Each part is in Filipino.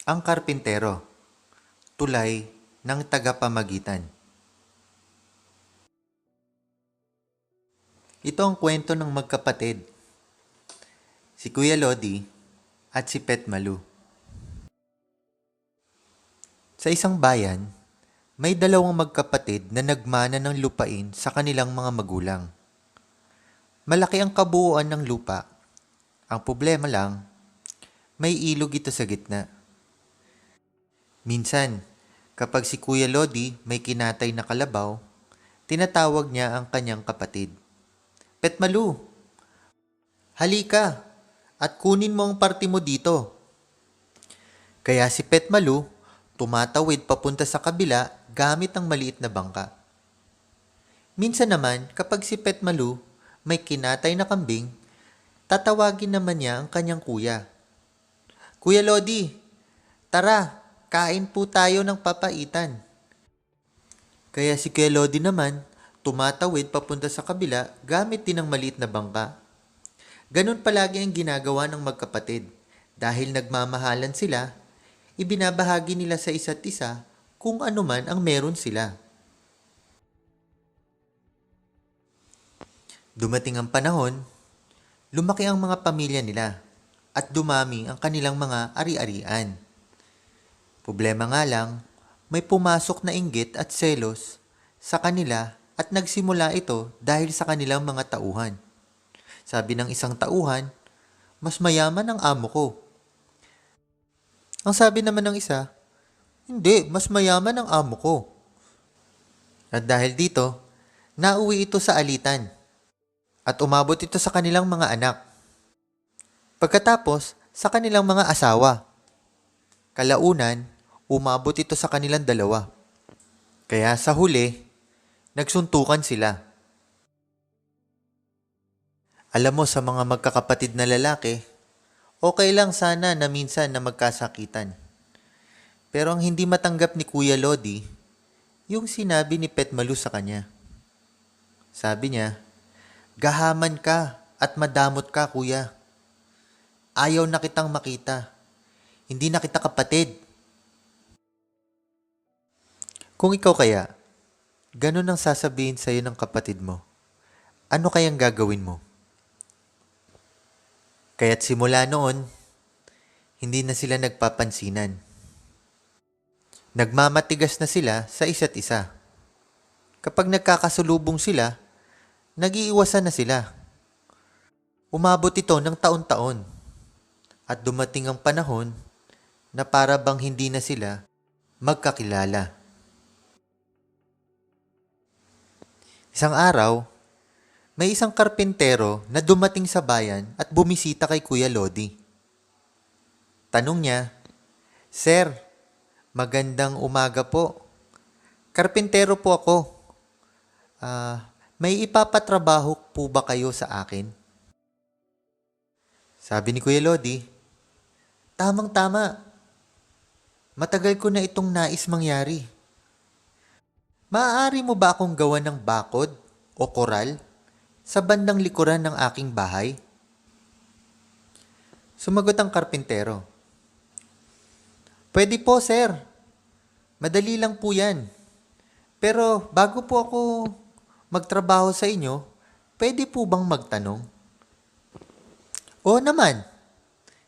Ang Karpintero, tulay ng tagapamagitan. Ito ang kwento ng magkapatid, si Kuya Lodi at si Pet Malu. Sa isang bayan, may dalawang magkapatid na nagmana ng lupain sa kanilang mga magulang. Malaki ang kabuuan ng lupa. Ang problema lang, may ilog ito sa gitna. Minsan, kapag si Kuya Lodi may kinatay na kalabaw, tinatawag niya ang kanyang kapatid. Pet Malu, halika at kunin mo ang parte mo dito. Kaya si Pet Malu tumatawid papunta sa kabila gamit ang maliit na bangka. Minsan naman kapag si Pet Malu may kinatay na kambing, tatawagin naman niya ang kanyang kuya. Kuya Lodi, tara, kain po tayo ng papaitan. Kaya si Kuya Lodi naman tumatawid papunta sa kabila gamit din ang maliit na bangka. Ganun palagi ang ginagawa ng magkapatid. Dahil nagmamahalan sila, ibinabahagi nila sa isa't isa kung ano man ang meron sila. Dumating ang panahon, lumaki ang mga pamilya nila at dumami ang kanilang mga ari-arian. Problema nga lang, may pumasok na inggit at selos sa kanila at nagsimula ito dahil sa kanilang mga tauhan. Sabi ng isang tauhan, mas mayaman ang amo ko. Ang sabi naman ng isa, hindi, mas mayaman ang amo ko. At dahil dito, nauwi ito sa alitan at umabot ito sa kanilang mga anak. Pagkatapos, sa kanilang mga asawa. Kalaunan, umabot ito sa kanilang dalawa. Kaya sa huli, nagsuntukan sila. Alam mo sa mga magkakapatid na lalaki, okay lang sana na minsan na magkasakitan. Pero ang hindi matanggap ni Kuya Lodi, yung sinabi ni Pet Malu sa kanya. Sabi niya, gahaman ka at madamot ka, kuya. Ayaw na kitang makita. Hindi na kita kapatid. Kung ikaw kaya, ganun ang sasabihin sa'yo ng kapatid mo, ano kayang gagawin mo? Kaya't simula noon, hindi na sila nagpapansinan. Nagmamatigas na sila sa isa't isa. Kapag nagkakasulubong sila, nag-iiwasan na sila. Umabot ito ng taon-taon at dumating ang panahon na para bang hindi na sila magkakilala. Isang araw, may isang karpintero na dumating sa bayan at bumisita kay Kuya Lodi. Tanong niya, Sir, magandang umaga po. Karpintero po ako. May ipapatrabaho po ba kayo sa akin? Sabi ni Kuya Lodi, tamang-tama. Matagal ko na itong nais mangyari. Maaari mo ba akong gawan ng bakod o koral sa bandang likuran ng aking bahay? Sumagot ang karpintero. Pwede po, sir. Madali lang po yan. Pero bago po ako magtrabaho sa inyo, pwede po bang magtanong? Oo naman,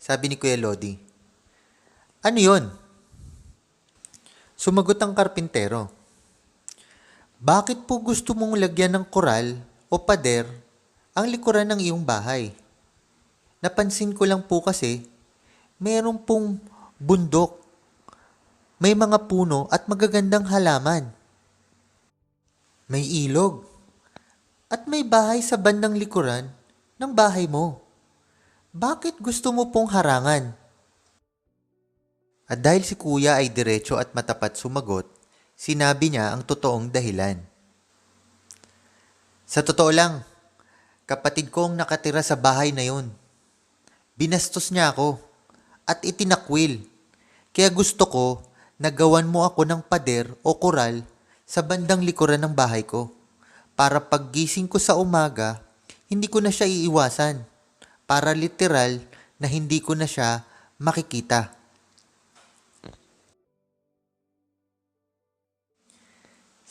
sabi ni Kuya Lodi. Ano yon? Sumagot ang karpintero. Bakit po gusto mong lagyan ng koral o pader ang likuran ng iyong bahay? Napansin ko lang po kasi mayroon pong bundok, may mga puno at magagandang halaman. May ilog at may bahay sa bandang likuran ng bahay mo. Bakit gusto mo pong harangan? At dahil si kuya ay diretso at matapat sumagot, sinabi niya ang totoong dahilan. Sa totoo lang, kapatid ko ang nakatira sa bahay na yun. Binastos niya ako at itinakwil. Kaya gusto ko na gawan mo ako ng pader o koral sa bandang likuran ng bahay ko. Para paggising ko sa umaga, hindi ko na siya iiwasan. Para literal na hindi ko na siya makikita.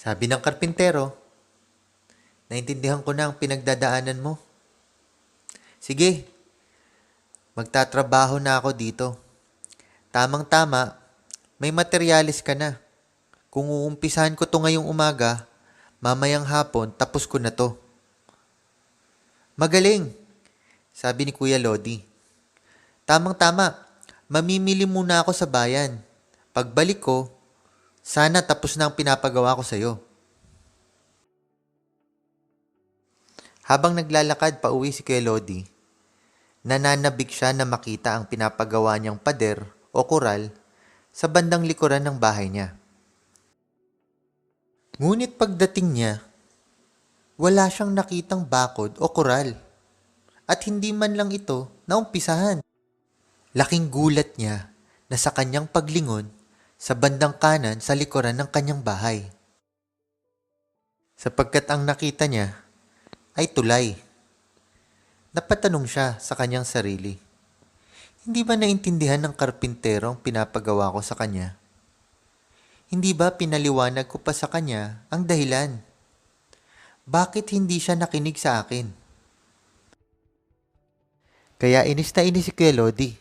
Sabi ng karpintero, naintindihan ko na ang pinagdadaanan mo. Sige, magtatrabaho na ako dito. Tamang-tama, may materyales ka na. Kung uumpisahan ko to ngayong umaga, mamayang hapon tapos ko na to. Magaling, sabi ni Kuya Lodi. Tamang-tama, mamimili muna ako sa bayan. Pagbalik ko, sana tapos na ang pinapagawa ko sa'yo. Habang naglalakad pa uwi si Kuya Lodi, nananabik siya na makita ang pinapagawa niyang pader o kural sa bandang likuran ng bahay niya. Ngunit pagdating niya, wala siyang nakitang bakod o kural at hindi man lang ito naumpisahan. Laking gulat niya na sa kanyang paglingon sa bandang kanan sa likuran ng kanyang bahay. Sapagkat ang nakita niya ay tulay. Napatanong siya sa kanyang sarili. Hindi ba naintindihan ng karpintero ang pinapagawa ko sa kanya? Hindi ba pinaliwanag ko pa sa kanya ang dahilan? Bakit hindi siya nakinig sa akin? Kaya inis na inis si Kuya Lodi.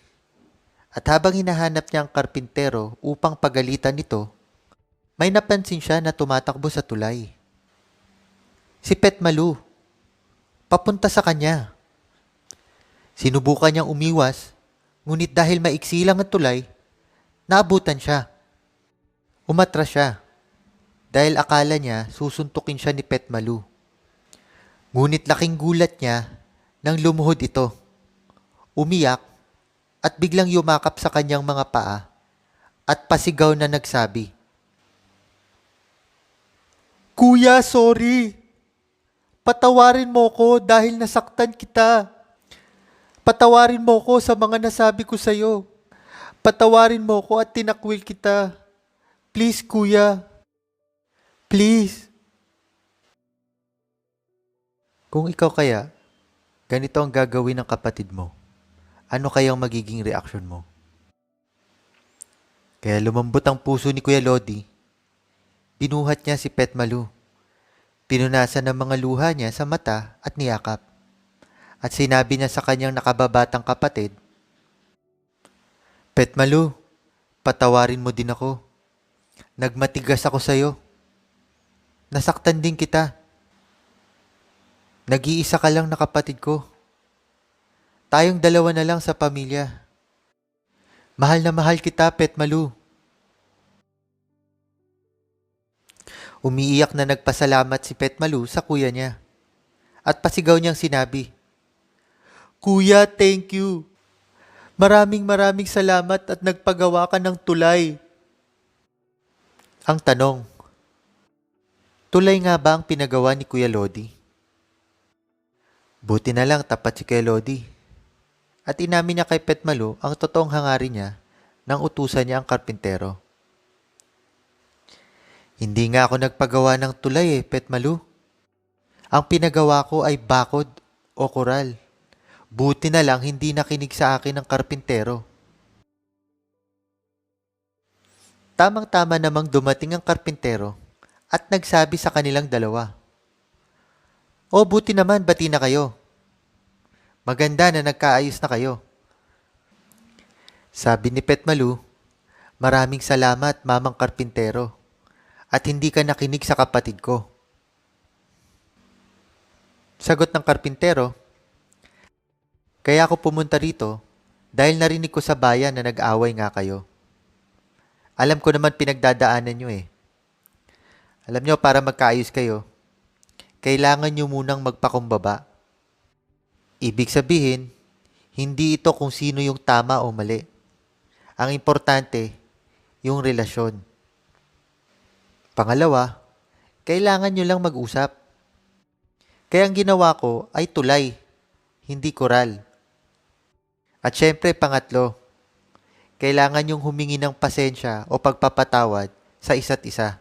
At habang hinahanap niya ang karpintero upang pagalitan nito, may napansin siya na tumatakbo sa tulay. Si Petmalu, papunta sa kanya. Sinubukan niyang umiwas, ngunit dahil maiksi lang ang tulay, naabutan siya. Umatras siya dahil akala niya susuntukin siya ni Petmalu. Ngunit laking gulat niya nang lumuhod ito. Umiyak at biglang yumakap sa kanyang mga paa at pasigaw na nagsabi, "Kuya, sorry! Patawarin mo ko dahil nasaktan kita. Patawarin mo ko sa mga nasabi ko sa'yo. Patawarin mo ko at tinakwil kita. Please, kuya. Please." Kung ikaw kaya, ganito ang gagawin ng kapatid mo. Ano kayang magiging reaksyon mo? Kaya lumambot ang puso ni Kuya Lodi. Binuhat niya si Petmalu. Pinunasan ng mga luha niya sa mata at niyakap. At sinabi niya sa kanyang nakababatang kapatid, "Petmalu, patawarin mo din ako. Nagmatigas ako sa'yo. Nasaktan din kita. Nag-iisa ka lang na kapatid ko. Tayong dalawa na lang sa pamilya. Mahal na mahal kita, Petmalu." Umiiyak na nagpasalamat si Petmalu sa kuya niya. At pasigaw niyang sinabi, "Kuya, thank you. Maraming salamat at nagpagawa ka ng tulay." Ang tanong, tulay nga ba ang pinagawa ni Kuya Lodi? Buti na lang tapat si Kuya Lodi. At inamin niya kay Petmalu ang totoong hangarin niya nang utusan niya ang karpintero. "Hindi nga ako nagpagawa ng tulay Petmalu. Ang pinagawa ko ay bakod o kural. Buti na lang hindi nakinig sa akin ang karpintero." Tamang-tama namang dumating ang karpintero at nagsabi sa kanilang dalawa, "O buti naman, bati na kayo. Maganda na nagkaayos na kayo." Sabi ni Petmalu, "Maraming salamat, mamang karpintero, at hindi ka nakinig sa kapatid ko." Sagot ng karpintero, "Kaya ako pumunta rito dahil narinig ko sa bayan na nag-away nga kayo. Alam ko naman pinagdadaanan nyo eh. Alam nyo, para magkaayos kayo, kailangan nyo munang magpakumbaba. Ibig sabihin, hindi ito kung sino yung tama o mali. Ang importante, yung relasyon. Pangalawa, kailangan nyo lang mag-usap. Kaya ang ginawa ko ay tulay, hindi koral. At syempre, pangatlo, kailangan nyong humingi ng pasensya o pagpapatawad sa isa't isa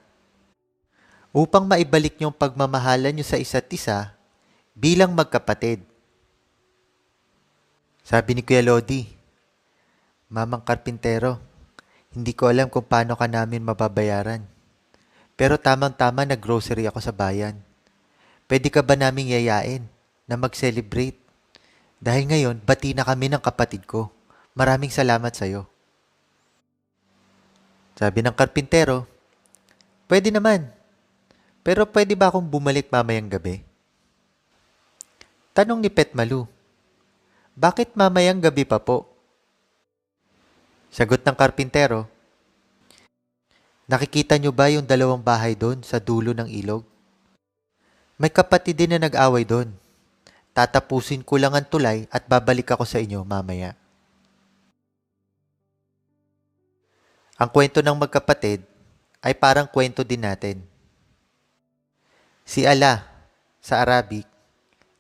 upang maibalik yung pagmamahalan nyo sa isa't isa bilang magkapatid." Sabi ni Kuya Lodi, "Mamang karpintero, hindi ko alam kung paano ka namin mababayaran. Pero tamang-tama nag-grocery ako sa bayan. Pwede ka ba naming yayain na mag-celebrate? Dahil ngayon, bati na kami ng kapatid ko. Maraming salamat sa'yo. Sabi ng karpintero, pwede naman. Pero pwede ba akong bumalik mamayang gabi? Tanong ni Petmalu, bakit mamayang gabi pa po? Sagot ng karpintero, nakikita nyo ba yung dalawang bahay doon sa dulo ng ilog? May kapatid din na nag-away doon. Tatapusin ko lang ang tulay at babalik ako sa inyo mamaya. Ang kwento ng magkapatid ay parang kwento din natin. Si Allah sa Arabic,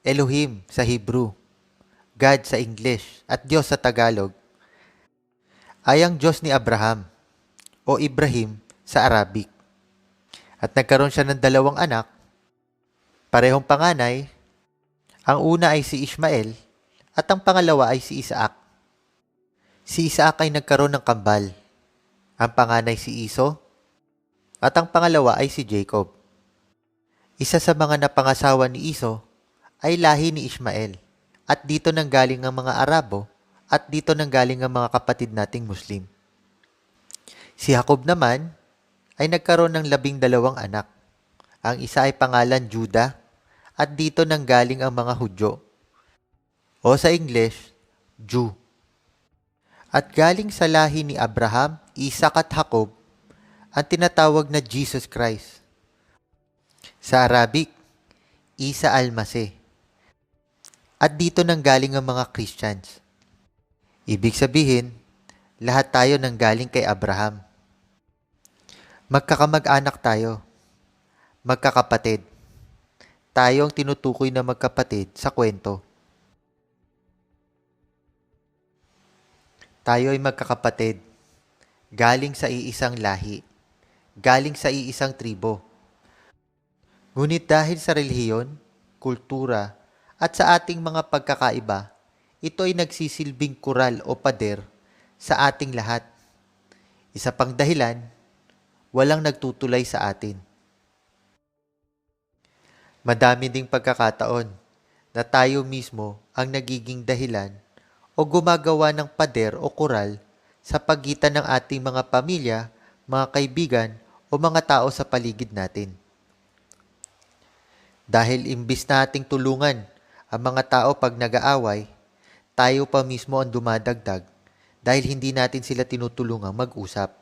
Elohim sa Hebrew, God sa English at Diyos sa Tagalog ay ang Diyos ni Abraham o Ibrahim sa Arabic. At nagkaroon siya ng dalawang anak, parehong panganay. Ang una ay si Ishmael at ang pangalawa ay si Isaac. Si Isaac ay nagkaroon ng kambal. Ang panganay si Iso at ang pangalawa ay si Jacob. Isa sa mga napangasawa ni Iso ay lahi ni Ishmael at dito nanggaling ang mga Arabo at dito nanggaling ang mga kapatid nating Muslim. Si Jacob naman ay nagkaroon ng 12 anak. Ang isa ay pangalan Judah at dito nanggaling ang mga Hudyo o sa English, Jew. At galing sa lahi ni Abraham, Isaac at Jacob ang tinatawag na Jesus Christ. Sa Arabic, Isa al-Masih. At dito nanggaling ang mga Christians. Ibig sabihin, lahat tayo nanggaling kay Abraham. Magkakamag-anak tayo. Magkakapatid. Tayo ang tinutukoy na magkapatid sa kwento. Tayo ay magkakapatid. Galing sa iisang lahi. Galing sa iisang tribo. Ngunit dahil sa relihiyon, kultura, at sa ating mga pagkakaiba, ito ay nagsisilbing kural o pader sa ating lahat. Isa pang dahilan, walang nagtutulay sa atin. Madami ding pagkakataon na tayo mismo ang nagiging dahilan o gumagawa ng pader o kural sa pagitan ng ating mga pamilya, mga kaibigan o mga tao sa paligid natin. Dahil imbis nating tulungan ang mga tao pag nag-aaway, tayo pa mismo ang dumadagdag dahil hindi natin sila tinutulungang mag-usap.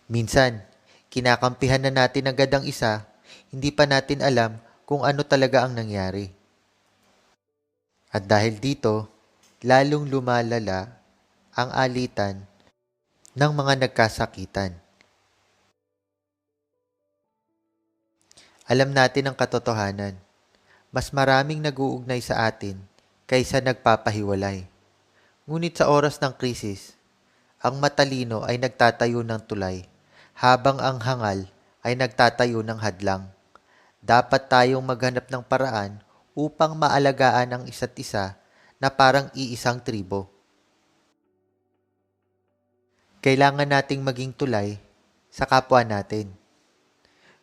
Minsan, kinakampihan na natin agad ang isa, hindi pa natin alam kung ano talaga ang nangyari. At dahil dito, lalong lumalala ang alitan ng mga nagkasakitan. Alam natin ang katotohanan. Mas maraming nag-uugnay sa atin kaysa nagpapahiwalay. Ngunit sa oras ng krisis, ang matalino ay nagtatayo ng tulay, habang ang hangal ay nagtatayo ng hadlang. Dapat tayong maghanap ng paraan upang maalagaan ang isa't isa na parang iisang tribo. Kailangan nating maging tulay sa kapwa natin.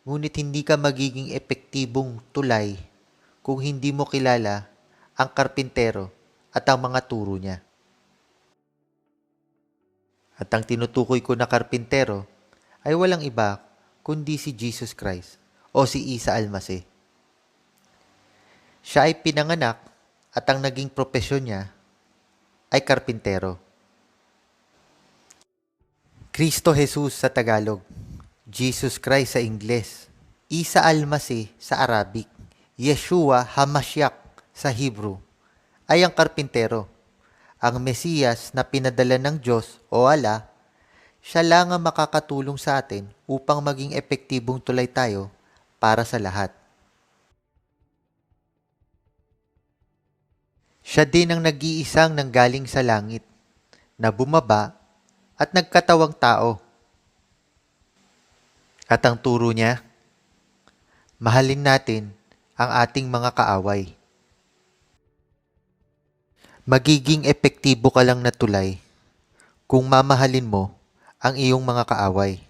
Ngunit hindi ka magiging epektibong tulay kung hindi mo kilala ang karpintero at ang mga turo niya. At ang tinutukoy ko na karpintero ay walang iba kundi si Jesus Christ o si Isa al-Masih. Siya ay pinanganak at ang naging propesyon niya ay karpintero. Kristo Jesus sa Tagalog, Jesus Christ sa Ingles, Isa al-Masih sa Arabic, Yeshua HaMashiach sa Hebrew, ay ang karpintero, ang Mesiyas na pinadala ng Diyos o Allah. Siya lang ang makakatulong sa atin upang maging epektibong tulay tayo para sa lahat. Siya din ang nag-iisang nanggaling sa langit, na bumaba at nagkatawang tao. At ang turo niya, mahalin natin ang ating mga kaaway. Magiging epektibo ka lang na tulay kung mamahalin mo ang iyong mga kaaway.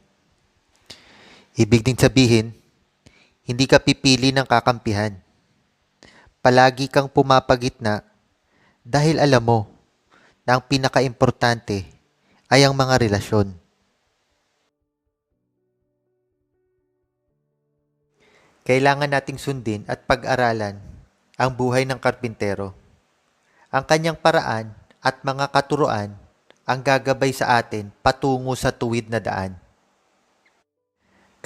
Ibig din sabihin, hindi ka pipili ng kakampihan. Palagi kang pumapagitna dahil alam mo na ang pinakaimportante ay ang mga relasyon. Kailangan nating sundin at pag-aralan ang buhay ng karpintero. Ang kanyang paraan at mga katuroan ang gagabay sa atin patungo sa tuwid na daan.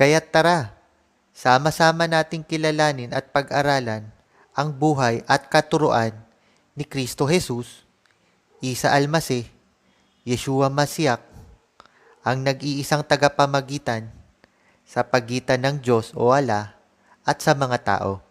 Kaya't tara, sama-sama nating kilalanin at pag-aralan ang buhay at katuroan ni Kristo Jesus, Isa Almasih, Yeshua Masiak, ang nag-iisang tagapamagitan sa pagitan ng Diyos o Allah at sa mga tao.